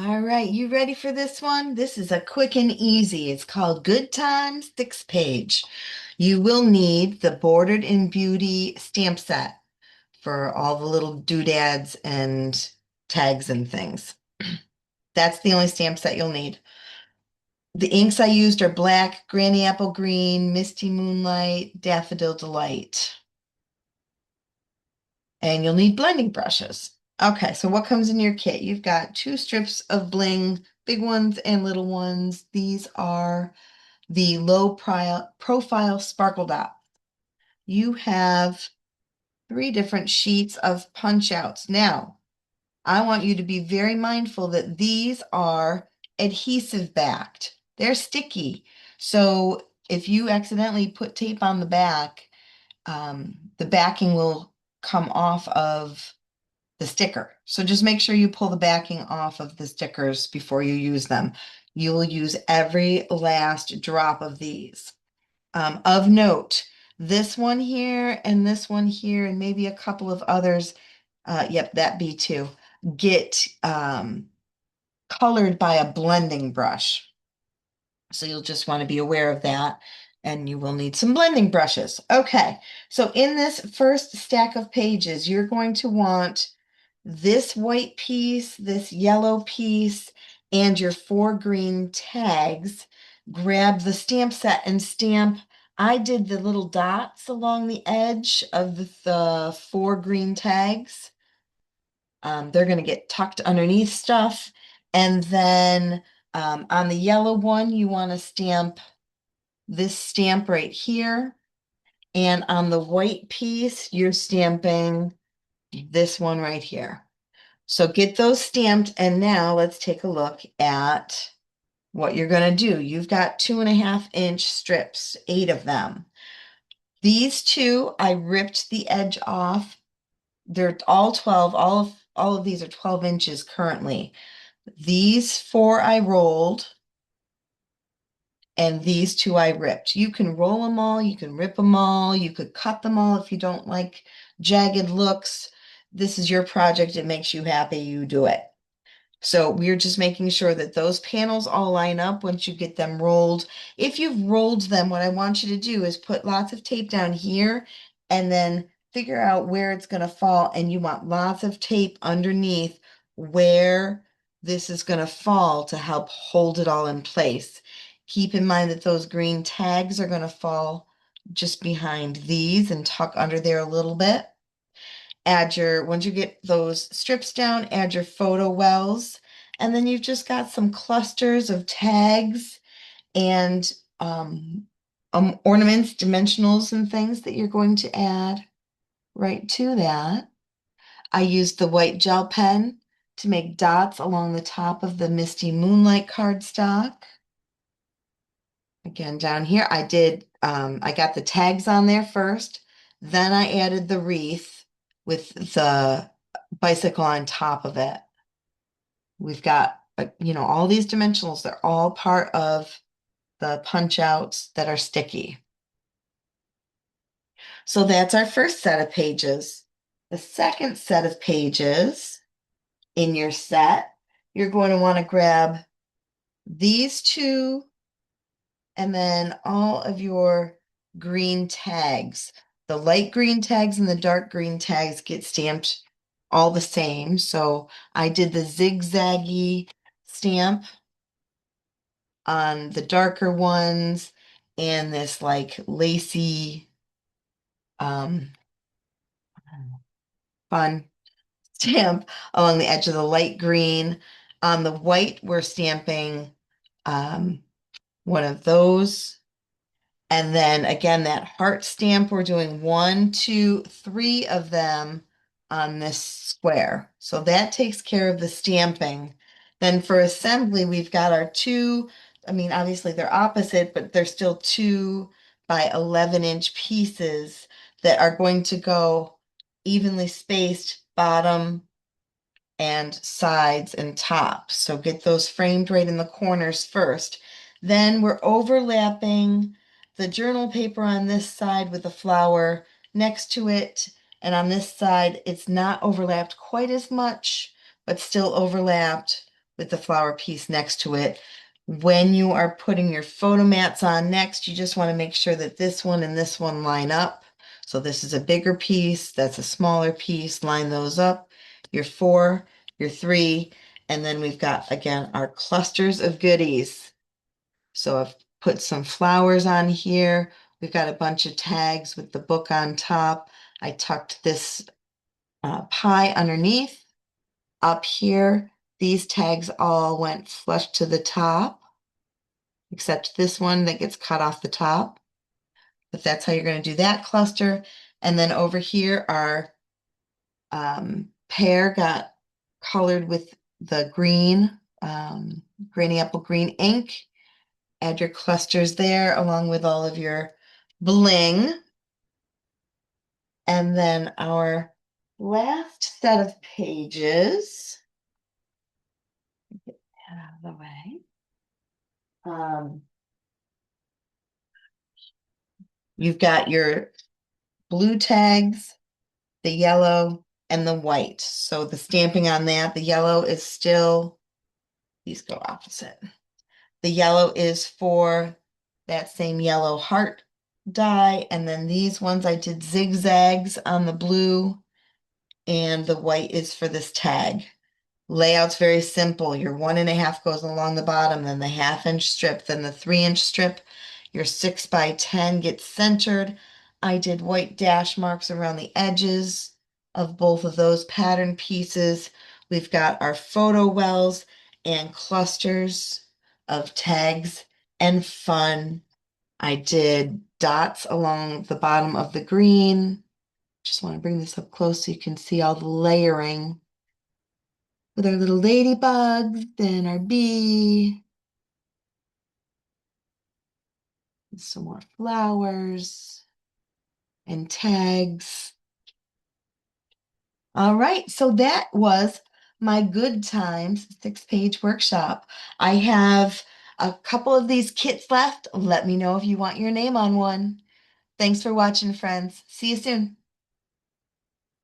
All right, you ready for this one? This is a quick and easy. It's called Good Times 6 page. You will need the Bordered in Beauty stamp set for all the little doodads and tags and things. That's the only stamp set you'll need. The inks I used are black, Granny Apple Green, Misty Moonlight, Daffodil Delight. And you'll need blending brushes. Okay, so what comes in your kit? You've got 2 strips of bling, big ones and little ones. These are the profile sparkle dot. You have 3 different sheets of punch outs. Now, I want you to be very mindful that these are adhesive backed. They're sticky. So if you accidentally put tape on the back, the backing will come off of the sticker. So just make sure you pull the backing off of the stickers before you use them. You will use every last drop of these. Of note, this one here and this one here, and maybe a couple of others, yep, that B2, get colored by a blending brush. So you'll just want to be aware of that. And you will need some blending brushes. Okay, so in this first stack of pages, you're going to want this white piece, this yellow piece, and your 4 green tags. Grab the stamp set and stamp. I did the little dots along the edge of the 4 green tags. They're going to get tucked underneath stuff. And then on the yellow one, you want to stamp this stamp right here. And on the white piece, you're stamping this one right here. So get those stamped, and now let's take a look at what you're going to do. You've got 2.5-inch strips, 8 of them. These two, I ripped the edge off. They're all 12. All of these are 12 inches currently. These 4 I rolled, and these 2 I ripped. You can roll them all, you can rip them all, you could cut them all if you don't like jagged looks. This is your project. It makes you happy, you do it. So we're just making sure that those panels all line up once you get them rolled. If you've rolled them, what I want you to do is put lots of tape down here and then figure out where it's going to fall. And you want lots of tape underneath where this is going to fall to help hold it all in place. Keep in mind that those green tags are going to fall just behind these and tuck under there a little bit. Once you get those strips down, add your photo wells, and then you've just got some clusters of tags and ornaments, dimensionals, and things that you're going to add right to that. I used the white gel pen to make dots along the top of the Misty Moonlight cardstock. Again, down here, I got the tags on there first, then I added the wreath with the bicycle on top of it. We've got, all these dimensionals, they're all part of the punch outs that are sticky. So that's our first set of pages. The second set of pages in your set, you're going to want to grab these 2 and then all of your green tags. The light green tags and the dark green tags get stamped all the same. So I did the zigzaggy stamp on the darker ones and this like lacy, um, fun stamp along the edge of the light green. On the white, we're stamping one of those. And then again, that heart stamp, we're doing 1, 2, 3 of them on this square. So that takes care of the stamping. Then for assembly, we've got our 2, I mean, obviously they're opposite, but they're still 2 by 11-inch pieces that are going to go evenly spaced bottom and sides and top. So get those framed right in the corners first. Then we're overlapping the journal paper on this side with the flower next to it. And on this side, it's not overlapped quite as much, but still overlapped with the flower piece next to it. When you are putting your photo mats on next, you just want to make sure that this one and this one line up. So this is a bigger piece, that's a smaller piece, line those up. Your 4, your 3, and then we've got, again, our clusters of goodies. So I've put some flowers on here. We've got a bunch of tags with the book on top. I tucked this pie underneath. Up here, these tags all went flush to the top, except this one that gets cut off the top. But that's how you're going to do that cluster. And then over here, our pear got colored with the green, granny apple green ink. Add your clusters there along with all of your bling. And then our last set of pages, get that out of the way. You've got your blue tags, the yellow, and the white. So the stamping on that, the yellow is still, these go opposite. The yellow is for that same yellow heart die, and then these ones I did zigzags on the blue, and the white is for this tag. Layout's very simple. Your 1.5 goes along the bottom, then the 1/2 inch strip, then the 3 inch strip. Your 6x10 gets centered. I did white dash marks around the edges of both of those pattern pieces. We've got our photo wells and clusters of tags and fun. I did dots along the bottom of the green. Just want to bring this up close so you can see all the layering with our little ladybugs and our bee. And some more flowers and tags. All right, so that was my Good Times 6-page workshop. I have a couple of these kits left. Let me know if you want your name on one. Thanks for watching, friends. See you soon.